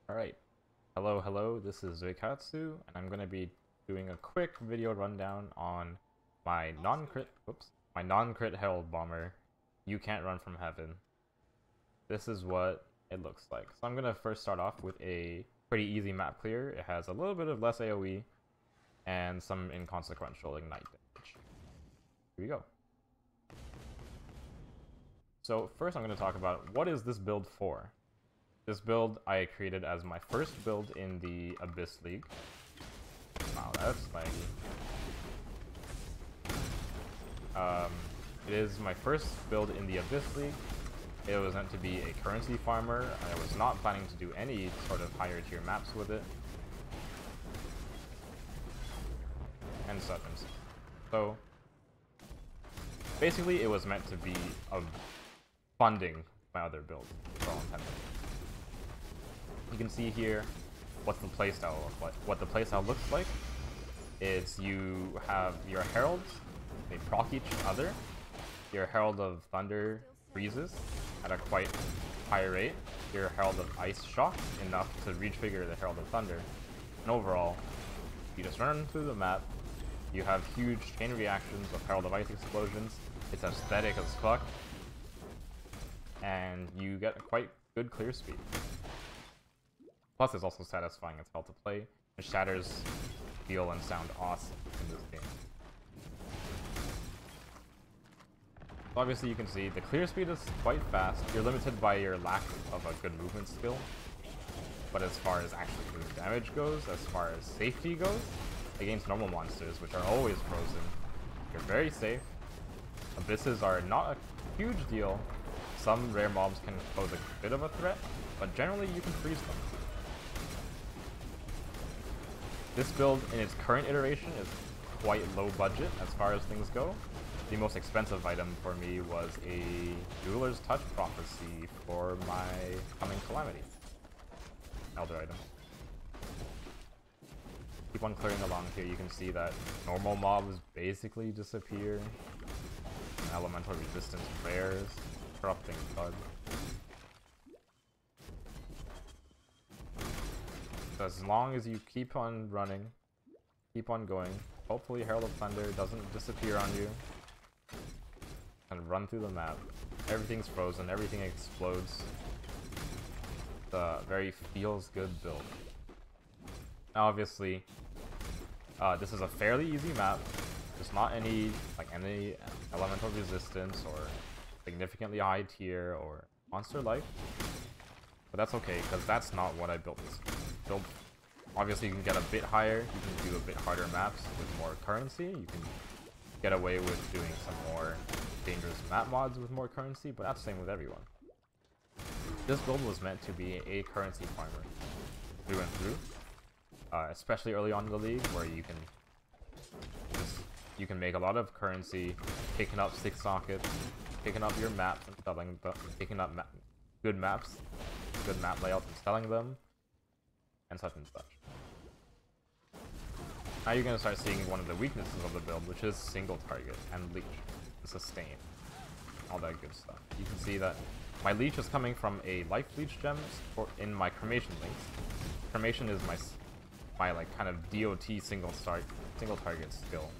Alright, hello, this is Zoikatsu, and I'm going to be doing a quick video rundown on my non-crit Herald Bomber, You Can't Run From Heaven. This is what it looks like. So I'm going to first start off with a pretty easy map clear. It has a little bit of less AoE, and some inconsequential ignite damage. Here we go. So first I'm going to talk about what is this build for. This build I created as my first build in the Abyss League. Wow, that's laggy. It is my first build in the Abyss League. It was meant to be a currency farmer. I was not planning to do any sort of higher tier maps with it. And such and such. So, basically it was meant to be funding my other build, for all intents. You can see here what the playstyle looks like. What the playstyle looks like is you have your heralds, they proc each other. Your Herald of Thunder freezes at a quite high rate. Your Herald of Ice shocks enough to retrigger the Herald of Thunder. And overall, you just run through the map. You have huge chain reactions of Herald of Ice explosions. It's aesthetic as fuck. And you get a quite good clear speed. Plus, it's also satisfying as hell to play. The shatters feel and sound awesome in this game. So obviously, you can see the clear speed is quite fast. You're limited by your lack of a good movement skill. But as far as actually doing damage goes, as far as safety goes, against normal monsters, which are always frozen, you're very safe. Abysses are not a huge deal. Some rare mobs can pose a bit of a threat, but generally you can freeze them. This build, in its current iteration, is quite low budget as far as things go. The most expensive item for me was a Jeweler's Touch Prophecy for my coming Calamity. Elder item. Keep on clearing along here, you can see that normal mobs basically disappear. Elemental resistance rares. Corrupting Thud. So as long as you keep on running, keep on going, hopefully Herald of Thunder doesn't disappear on you, and run through the map. Everything's frozen, everything explodes. It's a very feels good build. Now obviously, this is a fairly easy map. There's not any elemental resistance or significantly high tier or monster life. But that's okay, because that's not what I built this build. Obviously you can get a bit higher, you can do a bit harder maps with more currency, you can get away with doing some more dangerous map mods with more currency, but that's the same with everyone. This build was meant to be a currency farmer through and through, especially early on in the league, where you can make a lot of currency, picking up 6 sockets, picking up your maps and selling them, picking up good maps, good map layouts and selling them, and such and such. Now you're going to start seeing one of the weaknesses of the build, which is single target and leech, sustain, all that good stuff. You can see that my leech is coming from a life leech gem in my cremation links. Cremation is my like kind of DOT single target skill.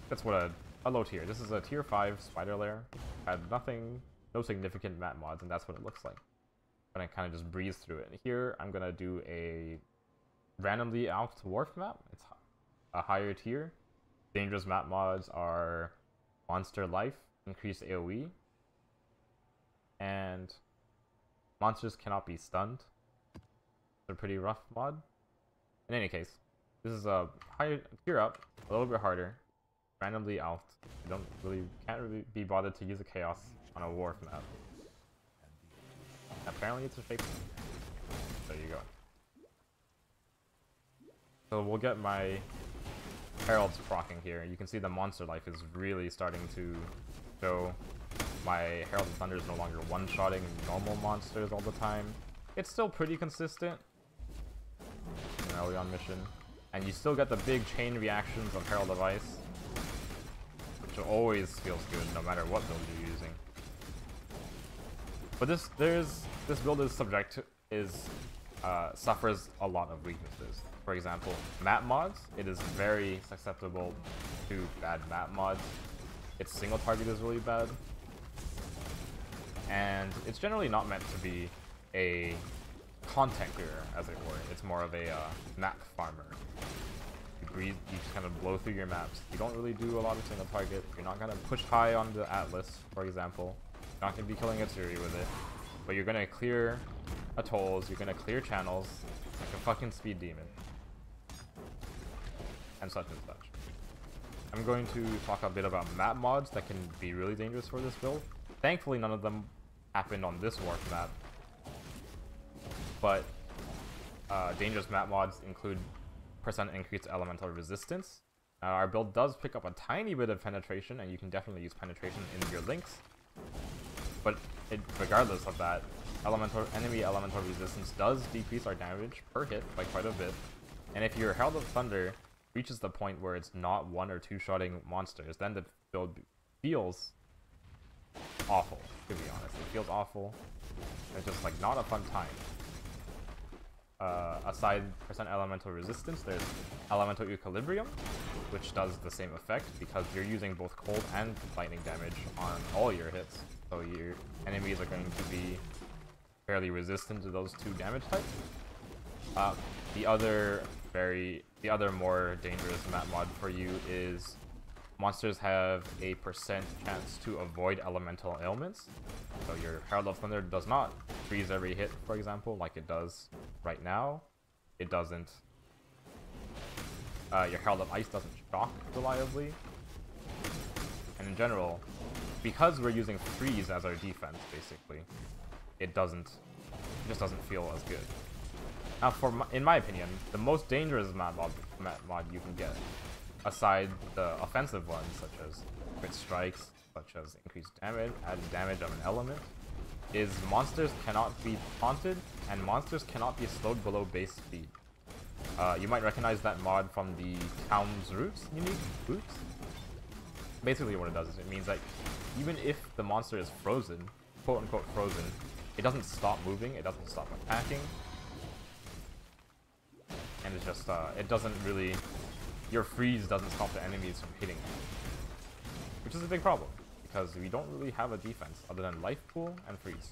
That's what a low tier. This is a tier 5 spider lair. Had no significant map mods, and that's what it looks like. I'm gonna kind of just breeze through it. Here, I'm gonna do a randomly alped wharf map. It's a higher tier. Dangerous map mods are monster life, increased AoE, and monsters cannot be stunned. It's a pretty rough mod. In any case, this is a higher tier up, a little bit harder. Randomly alped. Can't really be bothered to use a chaos on a wharf map. Apparently it's a shape. There you go. So we'll get my heralds proccing here. You can see the monster life is really starting to show. My Herald of Thunder is no longer one-shotting normal monsters all the time. It's still pretty consistent in an early on mission. And you still get the big chain reactions of Herald of Ice, which always feels good no matter what build you're using. But there's this build suffers a lot of weaknesses. For example, map mods, it is very susceptible to bad map mods. Its single target is really bad. And it's generally not meant to be a content clearer, as it were. It's more of a map farmer. You just kind of blow through your maps. You don't really do a lot of single target. You're not going to push high on the Atlas, for example. You're not going to be killing a Suri with it. But you're going to clear atolls, you're going to clear channels like a fucking speed demon. And such and such. I'm going to talk a bit about map mods that can be really dangerous for this build. Thankfully, none of them happened on this warp map. But dangerous map mods include % increased elemental resistance. Our build does pick up a tiny bit of penetration, and you can definitely use penetration in your links. But regardless of that, enemy elemental resistance does decrease our damage per hit by quite a bit. And if your Herald of Thunder reaches the point where it's not one or two shotting monsters, then the build feels awful, to be honest. It feels awful. It's just like not a fun time. Aside % elemental resistance, there's elemental equilibrium, which does the same effect because you're using both cold and lightning damage on all your hits. So your enemies are going to be fairly resistant to those two damage types. The other more dangerous map mod for you is monsters have a % chance to avoid elemental ailments. So your Herald of Thunder does not freeze every hit, for example, like it does right now. It doesn't. Your Herald of Ice doesn't shock reliably. And in general, because we're using freeze as our defense, basically, it just doesn't feel as good. Now, in my opinion, the most dangerous map mod you can get, aside the offensive ones, such as crit strikes, such as increased damage, added damage of an element, is monsters cannot be taunted, and monsters cannot be slowed below base speed. You might recognize that mod from the Town's Roots unique boots. Basically what it does is it means that even if the monster is frozen, quote-unquote frozen, it doesn't stop moving, it doesn't stop attacking, and it's just, it doesn't really... Your freeze doesn't stop the enemies from hitting you. Which is a big problem, because we don't really have a defense other than life pool and freeze.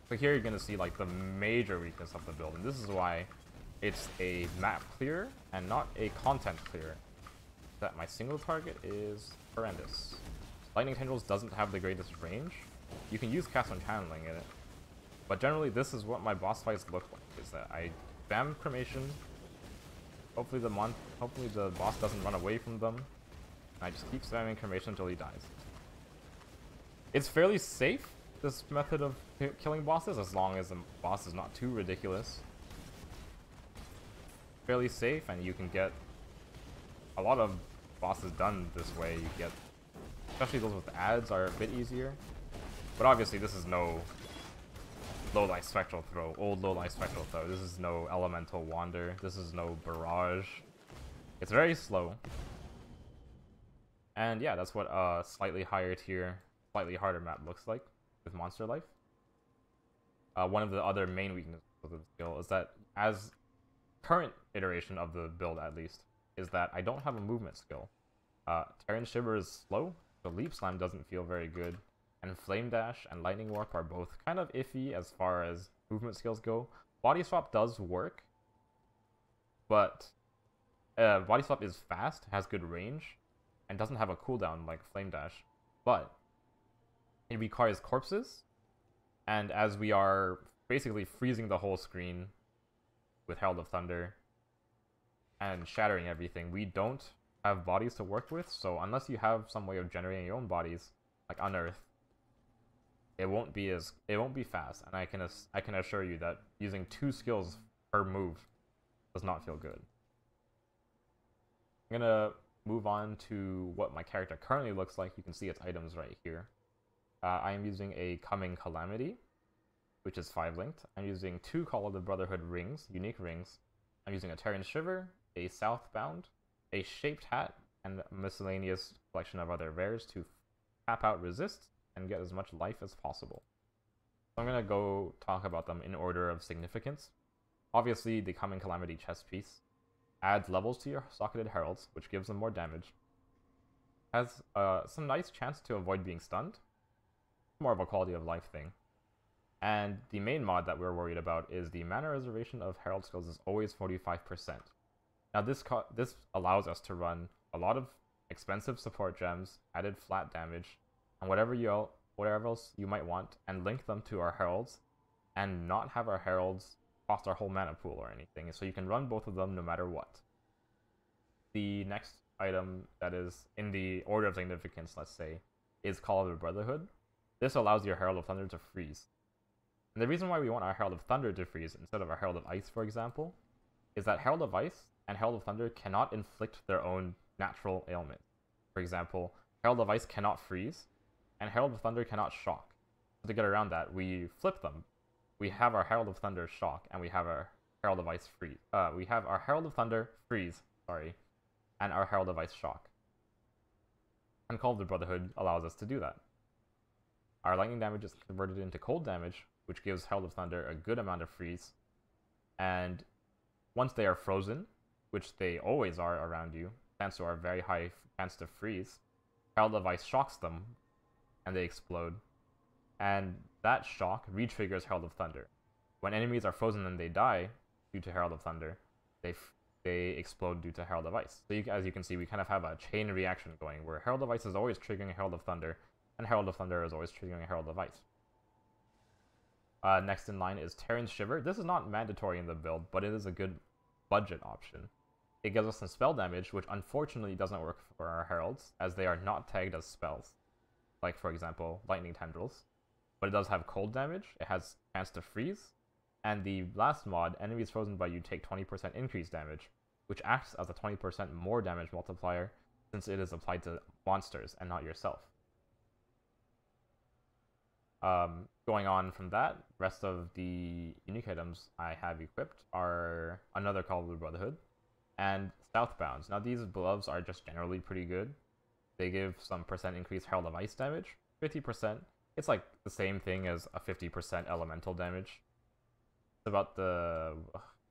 So here you're going to see like the major weakness of the build, and this is why it's a map clear and not a content clear. That my single target is horrendous. Lightning Tendrils doesn't have the greatest range. You can use Cast on Channeling in it, but generally this is what my boss fights look like, is that I spam Cremation. Hopefully the boss doesn't run away from them. I just keep spamming Cremation until he dies. It's fairly safe, this method of killing bosses, as long as the boss is not too ridiculous. Fairly safe, and you can get a lot of bosses done this way. You get, especially those with ads, are a bit easier. But obviously this is no low-light Spectral Throw, old low-light Spectral Throw. This is no Elemental Wander. This is no Barrage. It's very slow. And yeah, that's what a slightly higher tier, slightly harder map looks like with Monster Life. One of the other main weaknesses of the skill is that, as current iteration of the build at least, is that I don't have a movement skill. Terran Shiver is slow, so Leap Slam doesn't feel very good, and Flame Dash and Lightning Warp are both kind of iffy as far as movement skills go. Body Swap does work, but Body Swap is fast, has good range, and doesn't have a cooldown like Flame Dash, but it requires corpses, and as we are basically freezing the whole screen with Herald of Thunder and shattering everything, we don't have bodies to work with, so unless you have some way of generating your own bodies, like Unearth, it won't be fast, and I can assure you that using 2 skills per move does not feel good. I'm gonna move on to what my character currently looks like. You can see its items right here. I am using a Coming Calamity, which is 5-linked. I'm using 2 Call of the Brotherhood rings, unique rings. I'm using a Terran Shiver, a Southbound, a Shaped Hat, and a miscellaneous collection of other rares to tap out resist and get as much life as possible. I'm gonna go talk about them in order of significance. Obviously, the Coming Calamity chest piece adds levels to your socketed heralds, which gives them more damage. Has some nice chance to avoid being stunned. More of a quality of life thing. And the main mod that we're worried about is the mana reservation of herald skills is always 45%. Now this allows us to run a lot of expensive support gems, added flat damage, and whatever else you might want, and link them to our heralds, and not have our heralds cost our whole mana pool or anything. So you can run both of them no matter what. The next item that is in the order of significance, let's say, is Call of the Brotherhood. This allows your Herald of Thunder to freeze. And the reason why we want our Herald of Thunder to freeze instead of our Herald of Ice, for example, is that Herald of Ice and Herald of Thunder cannot inflict their own natural ailment. For example, Herald of Ice cannot freeze, and Herald of Thunder cannot shock. So to get around that, we flip them. We have our Herald of Thunder shock, and we have our Herald of Ice freeze. We have our Herald of Thunder freeze, and our Herald of Ice shock. And Call of the Brotherhood allows us to do that. Our lightning damage is converted into cold damage, which gives Herald of Thunder a good amount of freeze. And once they are frozen, which they always are around you, thanks to our very high chance to freeze, Herald of Ice shocks them, and they explode. And that shock re-triggers Herald of Thunder. When enemies are frozen and they die due to Herald of Thunder, they explode due to Herald of Ice. So as you can see, we kind of have a chain reaction going, where Herald of Ice is always triggering Herald of Thunder, and Herald of Thunder is always triggering Herald of Ice. Next in line is Terran's Shiver. This is not mandatory in the build, but it is a good budget option. It gives us some spell damage, which unfortunately doesn't work for our heralds, as they are not tagged as spells. Like, for example, Lightning Tendrils. But it does have cold damage, it has chance to freeze, and the last mod, enemies frozen by you take 20% increased damage, which acts as a 20% more damage multiplier, since it is applied to monsters and not yourself. Going on from that, rest of the unique items I have equipped are another Call of the Brotherhood and Southbounds. Now these gloves are just generally pretty good. They give some percent increased Herald of Ice damage, 50%. It's like the same thing as a 50% elemental damage. It's about the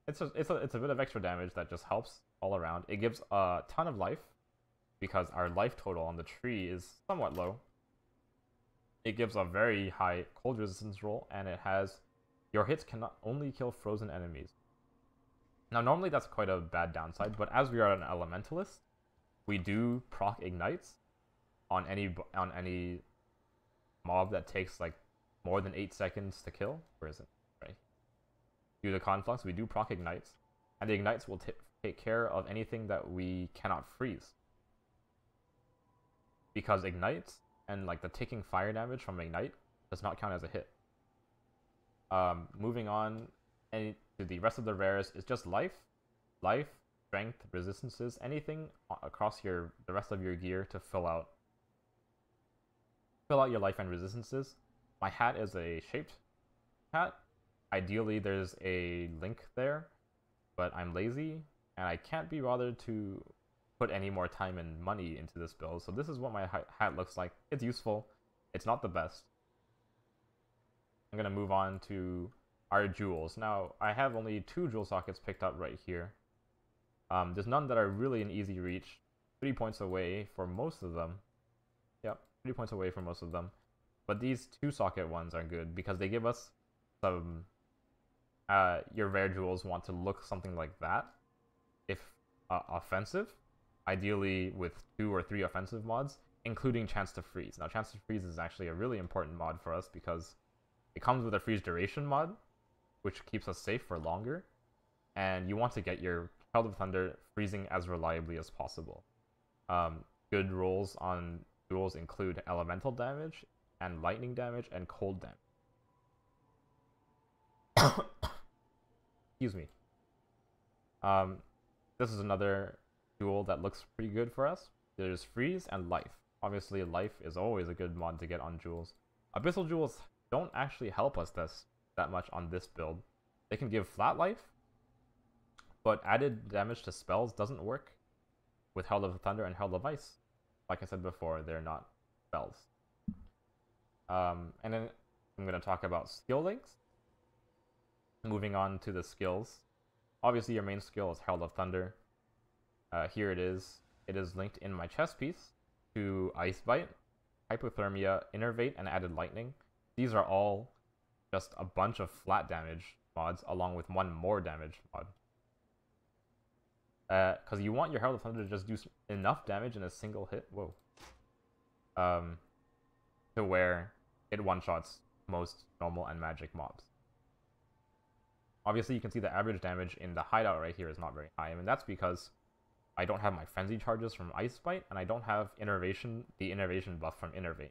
it's a bit of extra damage that just helps all around. It gives a ton of life because our life total on the tree is somewhat low. It gives a very high cold resistance roll, and it has your hits cannot only kill frozen enemies. Now normally that's quite a bad downside, but as we are an elementalist, we do proc ignites on any mob that takes like more than 8 seconds to kill. Where is it? Right. Due to Conflux, we do proc ignites, and the ignites will take care of anything that we cannot freeze. Because ignites and like the ticking fire damage from ignite does not count as a hit. Moving on to the rest of the rares is just life, strength, resistances, anything across the rest of your gear to fill out your life and resistances. My hat is a shaped hat. Ideally there's a link there, but I'm lazy and I can't be bothered to put any more time and money into this build, so this is what my hat looks like. It's useful. It's not the best. I'm gonna move on to our jewels. Now, I have only 2 jewel sockets picked up right here. There's none that are really in easy reach. 3 points away for most of them. Yep, 3 points away for most of them. But these 2 socket ones are good because they give us some... your rare jewels want to look something like that, if offensive. Ideally with 2 or 3 offensive mods, including Chance to Freeze. Now, Chance to Freeze is actually a really important mod for us because it comes with a freeze duration mod, which keeps us safe for longer, and you want to get your Herald of Thunder freezing as reliably as possible. Good rolls on jewels include elemental damage, and lightning damage, and cold damage. Excuse me. This is another jewel that looks pretty good for us. There's freeze and life. Obviously, life is always a good mod to get on jewels. Abyssal jewels don't actually help us that much on this build. They can give flat life, but added damage to spells doesn't work with Herald of Thunder and Herald of Ice. Like I said before, they're not spells. And then I'm going to talk about skill links. Moving on to the skills. Obviously, your main skill is Herald of Thunder. Here it is. It is linked in my chest piece to Ice Bite, Hypothermia, Innervate, and Added Lightning. These are all just a bunch of flat damage mods along with one more damage mod. Because you want your Herald of Thunder to just do enough damage in a single hit. Whoa. To where it one-shots most normal and magic mobs. Obviously, you can see the average damage in the hideout right here is not very high. I mean, that's because I don't have my Frenzy charges from Ice Bite, and I don't have the Innervation buff from Innervate.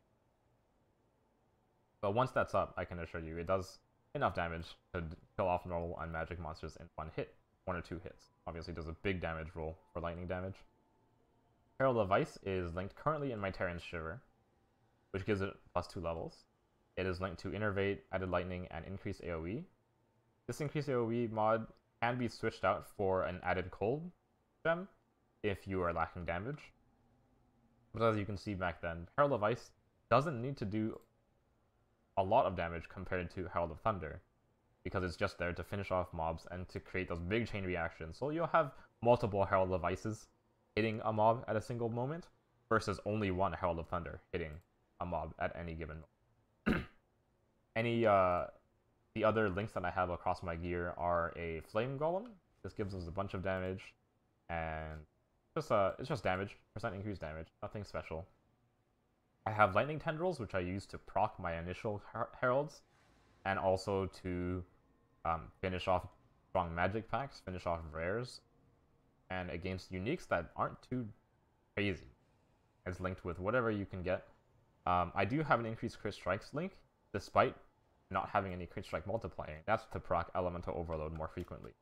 But once that's up, I can assure you, it does enough damage to kill off normal and magic monsters in one hit, 1 or 2 hits. Obviously, does a big damage roll for lightning damage. Herald of Ice is linked currently in my Terran's Shiver, which gives it +2 levels. It is linked to Innervate, Added Lightning, and Increased AoE. This Increased AoE mod can be switched out for an Added Cold gem if you are lacking damage. But as you can see back then, Herald of Ice doesn't need to do a lot of damage compared to Herald of Thunder, because it's just there to finish off mobs and to create those big chain reactions. So you'll have multiple Herald of Ices hitting a mob at a single moment, versus only one Herald of Thunder hitting a mob at any given moment. The other links that I have across my gear are a Flame Golem. This gives us a bunch of damage, and it's just damage, percent increased damage, nothing special. I have Lightning Tendrils, which I use to proc my initial Heralds, and also to finish off strong magic packs, finish off rares, and against uniques that aren't too crazy. It's linked with whatever you can get. I do have an increased crit strikes link, despite not having any crit strike multiplier. That's to proc Elemental Overload more frequently.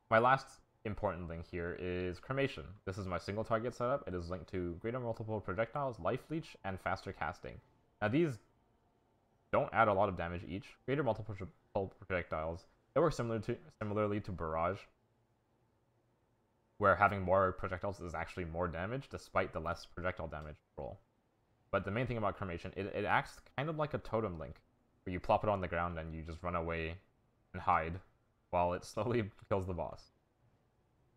My last important link here is Cremation. This is my single target setup. It is linked to Greater Multiple Projectiles, Life Leech, and Faster Casting. Now these don't add a lot of damage each. Greater Multiple Projectiles, they work similarly to Barrage, where having more projectiles is actually more damage despite the less projectile damage roll. But the main thing about Cremation, it acts kind of like a totem link, where you plop it on the ground and you just run away and hide while it slowly kills the boss.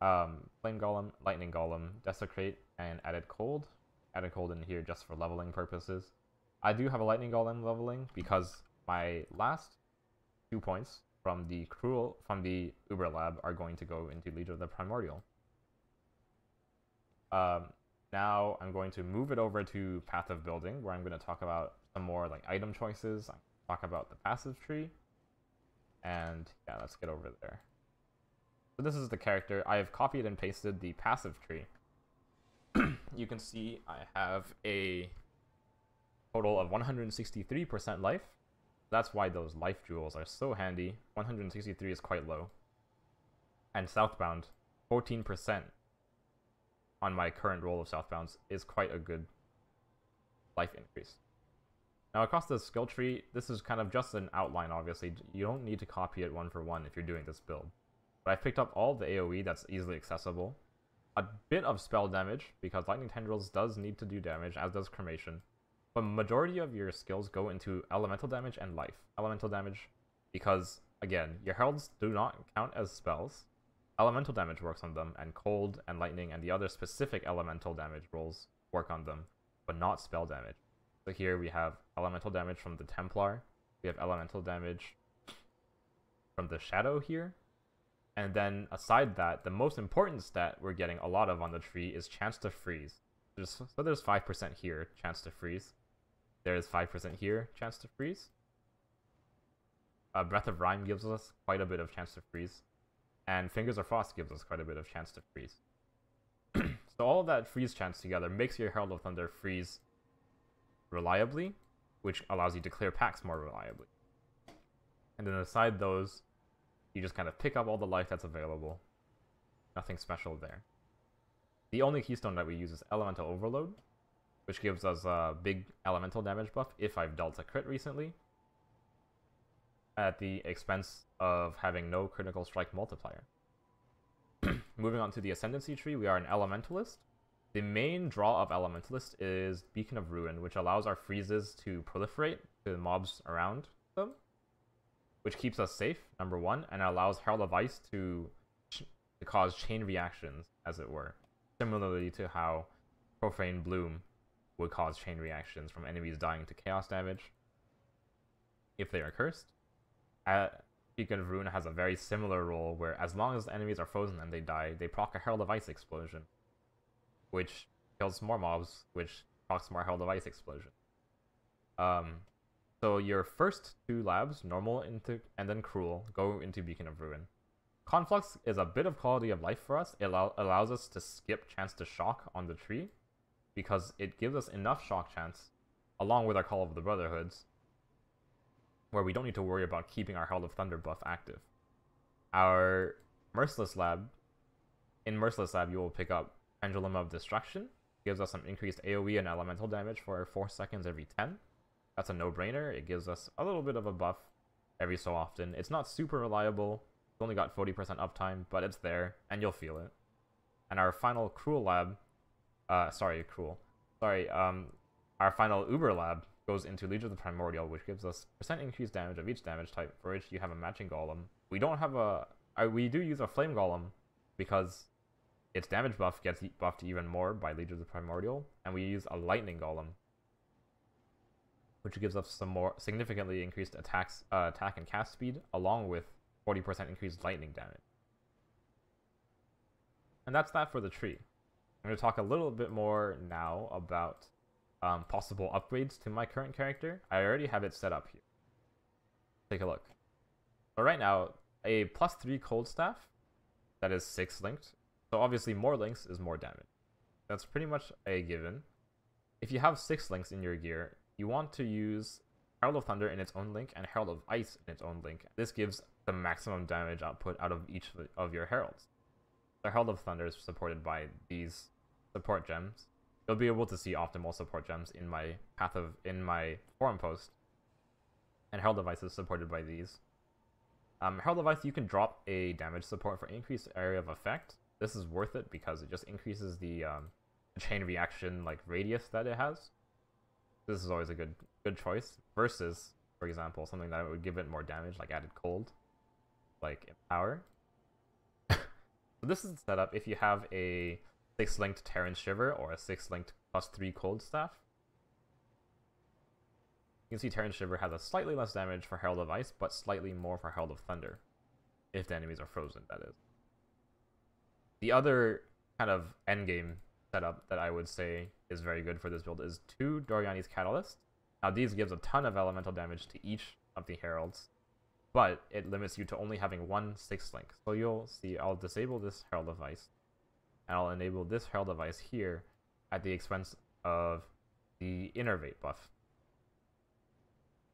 Flame Golem, Lightning Golem, Desecrate, and Added Cold. Added Cold in here just for leveling purposes. I do have a Lightning Golem leveling because my last 2 points from the Uber Lab are going to go into Legion of the Primordial. Now I'm going to move it over to Path of Building, where I'm going to talk about some more like item choices. I'm going to talk about the passive tree, and yeah, let's get over there. So this is the character. I have copied and pasted the passive tree. You can see I have a total of 163% life. That's why those life jewels are so handy. 163 is quite low. And Southbound, 14% on my current roll of Southbounds is quite a good life increase. Now across the skill tree, this is kind of just an outline, obviously. You don't need to copy it 1 for 1 if you're doing this build. But I've picked up all the AoE that's easily accessible. A bit of spell damage, because Lightning Tendrils does need to do damage, as does Cremation. But majority of your skills go into elemental damage and life. Elemental damage, because, again, your heralds do not count as spells. Elemental damage works on them, and cold and lightning and the other specific elemental damage rolls work on them, but not spell damage. So here we have elemental damage from the Templar, we have elemental damage from the Shadow here, and then aside that, the most important stat we're getting a lot of on the tree is chance to freeze. So there's 5% here, chance to freeze. There's 5% here, chance to freeze. Breath of Rime gives us quite a bit of chance to freeze. And Fingers of Frost gives us quite a bit of chance to freeze. So all of that freeze chance together makes your Herald of Thunder freeze reliably, which allows you to clear packs more reliably. And then aside those, you just kind of pick up all the life that's available. Nothing special there. The only keystone that we use is Elemental Overload, which gives us a big elemental damage buff if I've dealt a crit recently, at the expense of having no critical strike multiplier. Moving on to the Ascendancy tree, we are an Elementalist. The main draw of Elementalist is Beacon of Ruin, which allows our freezes to proliferate to the mobs around them, which keeps us safe, number one, and allows Herald of Ice to cause chain reactions, as it were, similarly to how Profane Bloom would cause chain reactions from enemies dying to chaos damage if they are cursed. Beacon of Ruin has a very similar role where as long as the enemies are frozen and they die, they proc a Herald of Ice explosion, which kills more mobs, which procs more Herald of Ice explosion. So your first two labs, normal and then cruel, go into Beacon of Ruin. Conflux is a bit of quality of life for us. It allows us to skip chance to shock on the tree, because it gives us enough shock chance, along with our Call of the Brotherhoods, where we don't need to worry about keeping our Herald of Thunder buff active. Our Merciless Lab, in Merciless Lab you will pick up Pendulum of Destruction, gives us some increased AoE and elemental damage for 4 seconds every 10. That's a no-brainer. It gives us a little bit of a buff every so often. It's not super reliable. It's only got 40% uptime, but it's there, and you'll feel it. And our final Cruel Lab, our final Uber Lab goes into Legion of the Primordial, which gives us % increased damage of each damage type, for which you have a matching Golem. We don't have we do use a Flame Golem, because its damage buff gets buffed even more by Legion of the Primordial, and we use a Lightning Golem, which gives us some more significantly increased attack and cast speed, along with 40% increased lightning damage. And that's that for the tree. I'm going to talk a little bit more now about possible upgrades to my current character. I already have it set up here. Take a look. So right now, a +3 Cold Staff that is 6 linked. So obviously more links is more damage. That's pretty much a given. If you have 6 links in your gear, you want to use Herald of Thunder in its own link and Herald of Ice in its own link. This gives the maximum damage output out of each of your heralds. The Herald of Thunder is supported by these support gems. You'll be able to see optimal support gems in my forum post. And Herald of Ice is supported by these. Herald of Ice, you can drop a damage support for increased area of effect. This is worth it because it just increases the chain reaction radius that it has. This is always a good choice versus, for example, something that would give it more damage, like added cold, like Empower. So this is set up if you have a 6-linked Terran Shiver or a 6-linked +3 Cold Staff. You can see Terran Shiver has a slightly less damage for Herald of Ice, but slightly more for Herald of Thunder, if the enemies are frozen, that is. The other kind of endgame setup that I would say is very good for this build is 2 Doriani's Catalyst. Now these gives a ton of elemental damage to each of the heralds, but it limits you to only having 1 6-link. So you'll see I'll disable this Herald of Ice, and I'll enable this Herald of Ice here at the expense of the Innervate buff.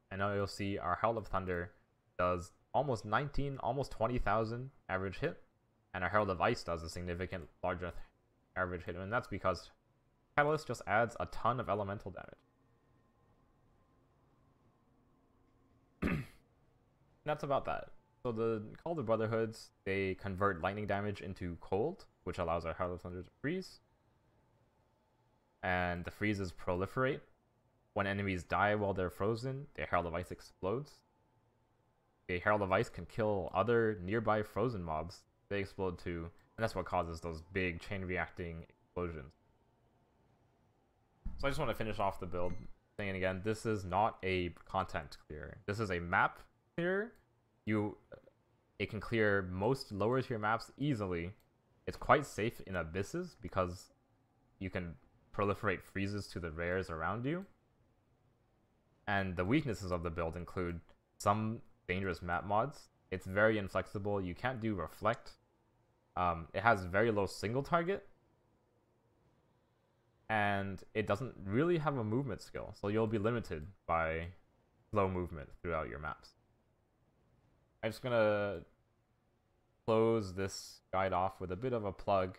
And now you'll see our Herald of Thunder does almost 20,000 average hit, and our Herald of Ice does a significant larger average hit, and that's because Catalyst just adds a ton of elemental damage. That's about that. So the Call of the Brotherhoods, they convert lightning damage into cold, which allows our Herald of Thunder to freeze. And the freezes proliferate. When enemies die while they're frozen, the Herald of Ice explodes. The Herald of Ice can kill other nearby frozen mobs. They explode too, and that's what causes those big chain reacting explosions. So I just want to finish off the build saying again, this is not a content clear. This is a map clear. It can clear most lower tier maps easily. It's quite safe in abysses because you can proliferate freezes to the rares around you. And the weaknesses of the build include some dangerous map mods. It's very inflexible. You can't do reflect. It has very low single target. And it doesn't really have a movement skill. So you'll be limited by slow movement throughout your maps. I'm just going to close this guide off with a bit of a plug.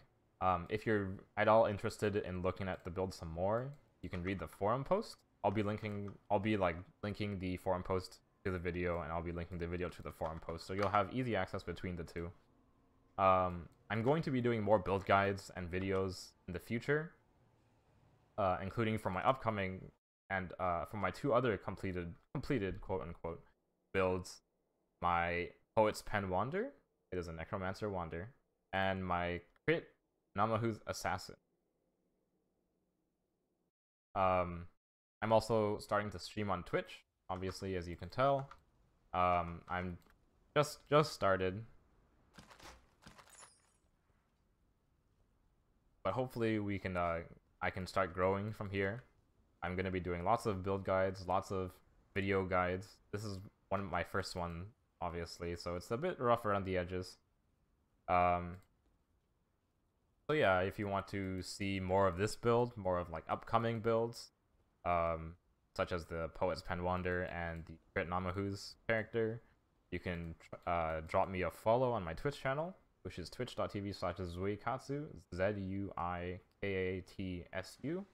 If you're at all interested in looking at the build some more, you can read the forum post. I'll be linking the forum post to the video, and I'll be linking the video to the forum post, so you'll have easy access between the two. I'm going to be doing more build guides and videos in the future, including for my upcoming and for my 2 other completed quote unquote builds, my Poet's Pen Wander, it is a Necromancer Wander, and my crit Namahu's Assassin. I'm also starting to stream on Twitch, obviously, as you can tell. I'm just started, but hopefully we can I can start growing from here. I'm gonna be doing lots of build guides, lots of video guides. This is one of my first one, obviously, so it's a bit rough around the edges. So yeah, if you want to see more of this build, more of like upcoming builds, such as the Poet's Pen Wander and the Crit Namahu's character, you can drop me a follow on my Twitch channel, which is twitch.tv/Zuikatsu, Zuikatsu.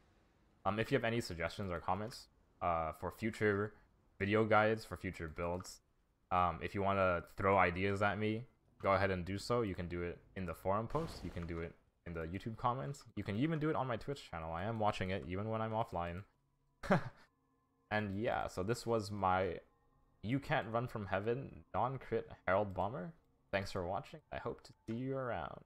If you have any suggestions or comments for future video guides, for future builds, if you want to throw ideas at me, go ahead and do so. You can do it in the forum post, you can do it in the YouTube comments, you can even do it on my Twitch channel. I am watching it even when I'm offline. And yeah, so this was my You Can't Run From Heaven non-crit Herald Bomber. Thanks for watching. I hope to see you around.